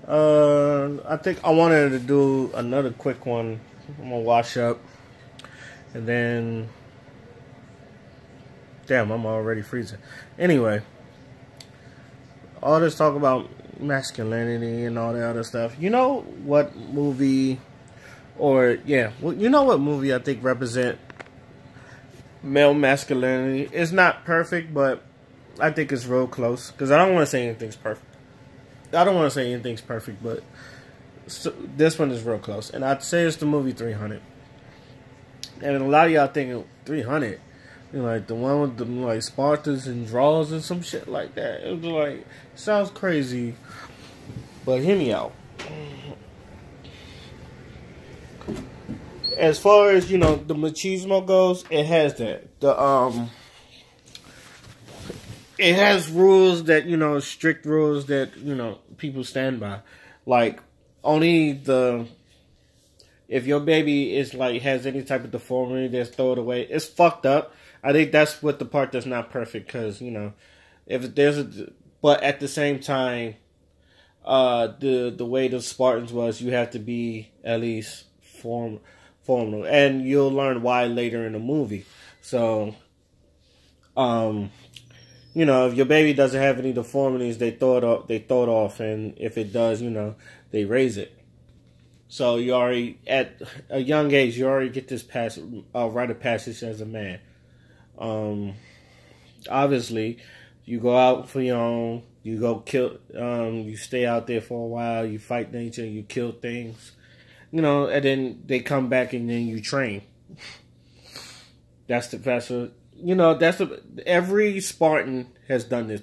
I think I wanted to do another quick one. I'm gonna wash up, and then, damn, I'm already freezing. Anyway, all this talk about masculinity and all the other stuff. You know what movie, or yeah, well, you know what movie I think represent male masculinity? It's not perfect, but I think it's real close. Because I don't want to say anything's perfect. I don't want to say anything's perfect, but this one is real close. And I'd say it's the movie 300. And a lot of y'all thinking 300, you know, like the one with the like Spartans and draws and some shit like that. It was like, sounds crazy, but hear me out. As far as, you know, the machismo goes, it has that. It has rules that, you know, strict rules that, you know, people stand by. Like, if your baby is like, has any type of deformity that's throw it away, it's fucked up. I think that's what the part that's not perfect, because, you know, if there's but at the same time, the way the Spartans was, you have to be at least formal, and you'll learn why later in the movie. So, you know, if your baby doesn't have any deformities, they throw it off, and if it does, you know, they raise it. So you already, at a young age, you already get this rite of passage as a man. Obviously, you go out for your own, you go kill, you stay out there for a while, you fight nature, you kill things, you know, and then they come back and then you train. Every Spartan has done this.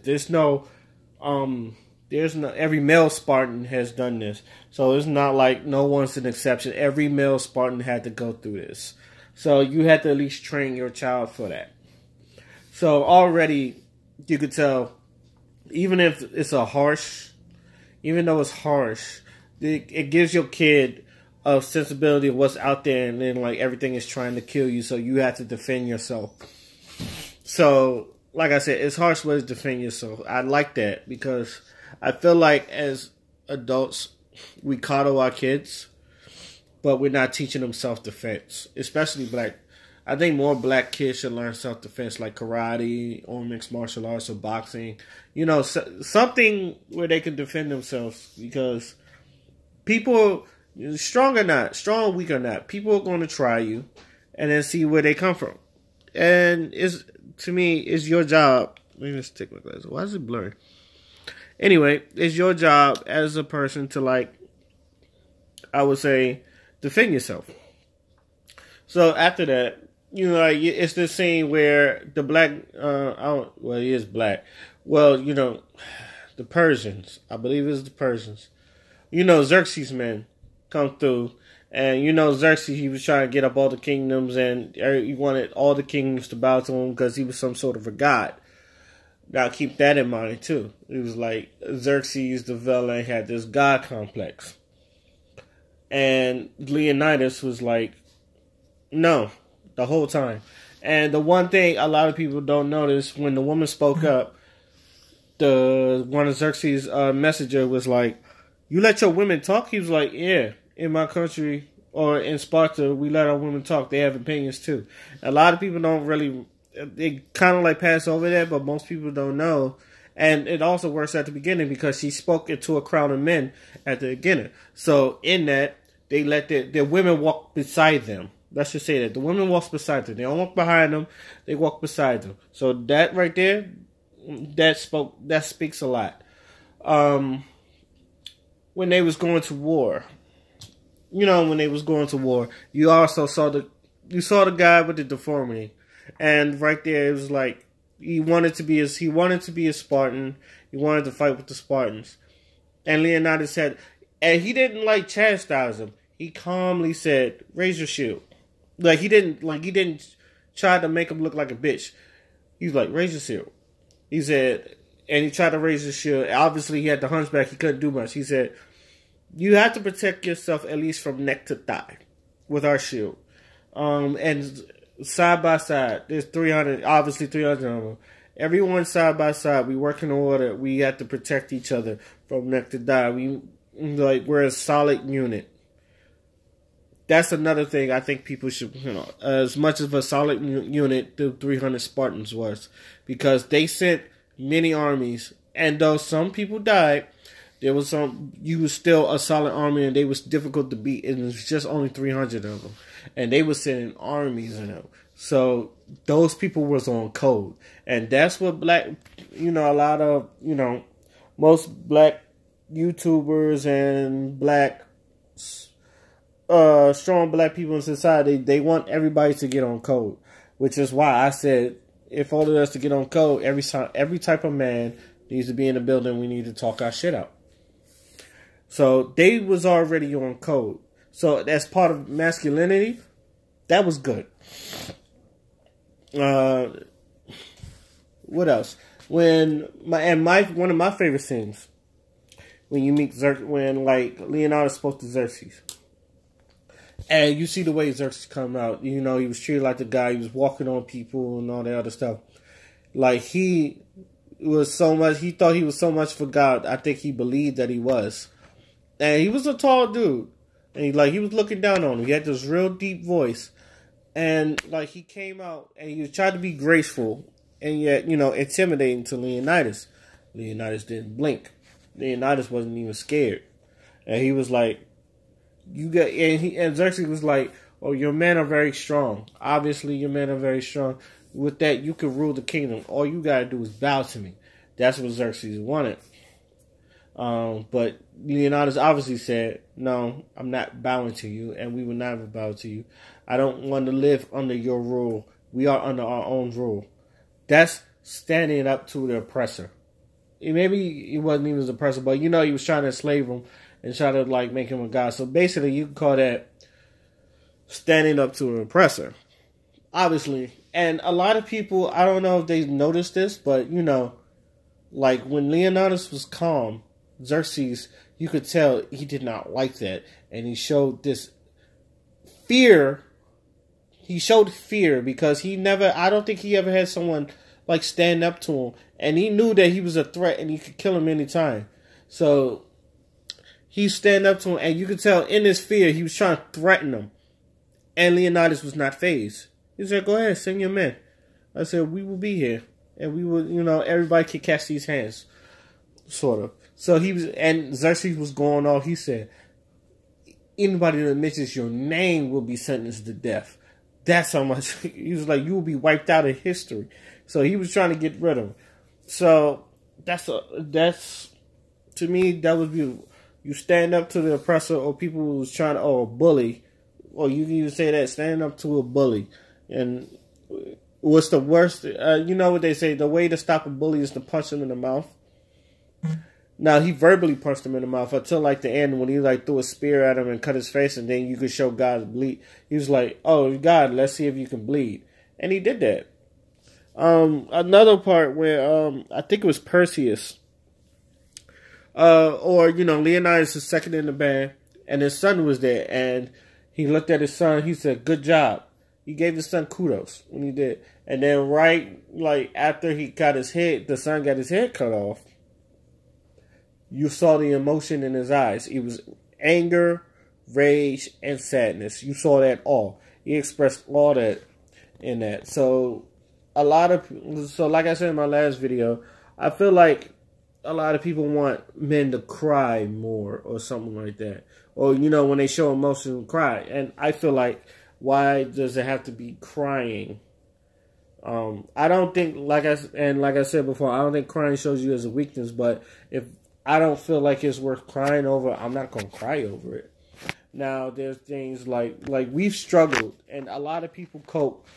Every male Spartan has done this. So it's not like no one's an exception. Every male Spartan had to go through this. So you had to at least train your child for that. So already you could tell, even though it's harsh, it gives your kid a sensibility of what's out there, and then like everything is trying to kill you, so you have to defend yourself. So, like I said, it's harsh ways to defend yourself. I like that, because I feel like as adults, we coddle our kids, but we're not teaching them self-defense, especially black. I think more black kids should learn self-defense, like karate or mixed martial arts or boxing. You know, something where they can defend themselves, because people, strong or weak or not, people are going to try you and then see where they come from. And to me, it's your job. Let me just take my glasses. Why is it blurry? Anyway, it's your job as a person to, like, I would say, defend yourself. So after that, you know, like, it's this scene where the black, he is black. Well, you know, the Persians, I believe it's the Persians. You know, Xerxes' men come through. And you know, Xerxes, he was trying to get up all the kingdoms, and he wanted all the kingdoms to bow to him because he was some sort of a god. Now, keep that in mind, too. It was like Xerxes, the villain, had this god complex. And Leonidas was like, no, the whole time. And the one thing a lot of people don't notice, when the woman spoke up, one of Xerxes' messenger was like, you let your women talk? He was like, yeah. In my country, or in Sparta, we let our women talk. They have opinions too. A lot of people don't really, they kind of like pass over that, but most people don't know. And it also works at the beginning, because she spoke into a crowd of men at the beginning. So in that, they let their women walk beside them. Let's just say that. The women walk beside them. They don't walk behind them. They walk beside them. So that right there, that speaks a lot. When they was going to war, you also saw the guy with the deformity, and right there it was like he wanted to be a Spartan. He wanted to fight with the Spartans, and Leonidas said, and he didn't like chastise him. He calmly said, "Raise your shield." He didn't try to make him look like a bitch. He was like, "Raise your shield." He said, and he tried to raise his shield. Obviously, he had the hunchback. He couldn't do much. He said, you have to protect yourself at least from neck to thigh with our shield. And side by side, there's 300 of them. Everyone side by side, we work in order. We have to protect each other from neck to thigh. like we're a solid unit. That's another thing I think people should, as much of a solid unit the 300 Spartans was, because they sent many armies, and though some people died, there was you was still a solid army, and they was difficult to beat, and it was just only 300 of them, and they were sending armies in them. So those people was on code, and that's what a lot of, most black YouTubers and strong black people in society, they want everybody to get on code, which is why I said if all of us to get on code, every type of man needs to be in the building. We need to talk our shit out. So they was already on code. So as part of masculinity, that was good. What else? One of my favorite scenes when you meet when like Leonidas spoke to Xerxes. And you see the way Xerxes come out. He was treated like the guy. He was walking on people and all that other stuff. Like, he thought he was so much for God. I think he believed that he was. And he was a tall dude. And he was looking down on him. He had this real deep voice. And, like, he came out and he tried to be graceful and yet, intimidating to Leonidas. Leonidas didn't blink. Leonidas wasn't even scared. And he was like, and Xerxes was like, "Oh, your men are very strong. Obviously, your men are very strong. With that, you can rule the kingdom. All you gotta do is bow to me." That's what Xerxes wanted. But Leonidas obviously said, "No, I'm not bowing to you, and we will never bow to you. I don't want to live under your rule. We are under our own rule." That's standing up to the oppressor. Maybe he wasn't even the oppressor, but he was trying to enslave him and try to like make him a god. So basically, you can call that standing up to an oppressor, obviously. And a lot of people, I don't know if they noticed this, but like when Leonidas was calm, Xerxes, you could tell he did not like that, and he showed this fear. He showed fear because I don't think he ever had someone like stand up to him, and he knew that he was a threat and he could kill him anytime. So he stand up to him, and you could tell in his fear he was trying to threaten him. And Leonidas was not fazed. He said, "Go ahead, send your men." I said, "We will be here, and we will, everybody can catch these hands," sort of. So and Xerxes was going off. He said, "Anybody that mentions your name will be sentenced to death." That's how much he was like. You will be wiped out of history. So he was trying to get rid of him. So that's to me that was beautiful. You stand up to the oppressor or people who's trying to, or a bully, or you can even say that, standing up to a bully. And what's the worst? You know what they say, the way to stop a bully is to punch him in the mouth. Now, he verbally punched him in the mouth until like the end when he like threw a spear at him and cut his face, and then you could show God bleed. He was like, "Oh, God, let's see if you can bleed." And he did that. Another part where I think it was Perseus. Leonidas is second in the band, and his son was there, and he looked at his son, he said, "Good job." He gave his son kudos when he did. And then after he got the son got his head cut off, you saw the emotion in his eyes. It was anger, rage, and sadness. You saw that all. He expressed all that in that. So like I said in my last video, I feel like a lot of people want men to cry more or something like that. Or, when they show emotion, cry. And I feel like, why does it have to be crying? I don't think, like I said before, I don't think crying shows you as a weakness. But if I don't feel like it's worth crying over, I'm not going to cry over it. Now, there's things like we've struggled. And a lot of people cope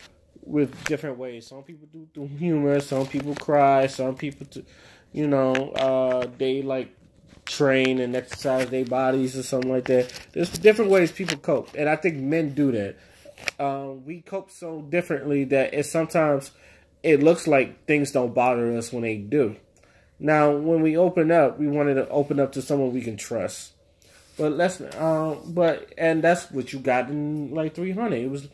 with different ways. Some people do through humor. Some people cry. Some people they like train and exercise their bodies or something like that. There's different ways people cope, and I think men do that. We cope so differently that sometimes it looks like things don't bother us when they do. Now, when we open up, we wanted to open up to someone we can trust. But and that's what you got in like 300. It was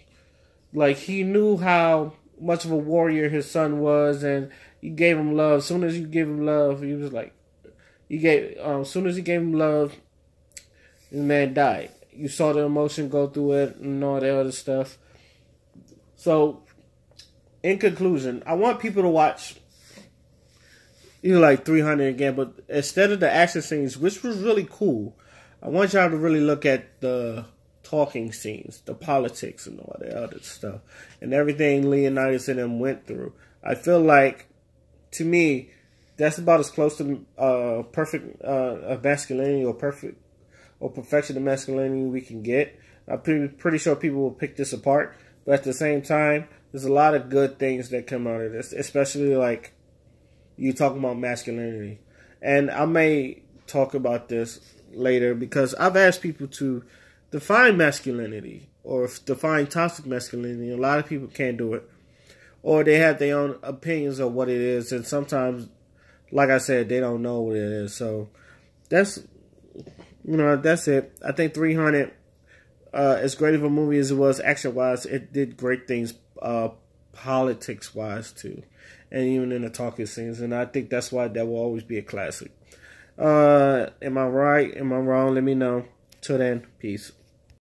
like he knew how much of a warrior his son was, and he gave him love. As soon as you give him love, he was like, as soon as he gave him love, This man died. You saw the emotion go through it and all that other stuff. So, in conclusion, I want people to watch like 300 again, but instead of the action scenes, which was really cool, I want y'all to really look at the talking scenes, the politics and all that other stuff, and everything Leonidas and them went through. I feel like, to me, that's about as close to perfect masculinity or perfect or perfection of masculinity we can get. I'm pretty sure people will pick this apart, but at the same time, there's a lot of good things that come out of this, especially like you talking about masculinity. And I may talk about this later because I've asked people to define masculinity or define toxic masculinity. A lot of people can't do it, or they have their own opinions of what it is, and sometimes, like I said, they don't know what it is. So that's that's it. I think 300, as great of a movie as it was action wise, it did great things politics wise too, and even in the talking scenes. And I think that's why that will always be a classic. Am I right? Am I wrong? Let me know. Till then, peace.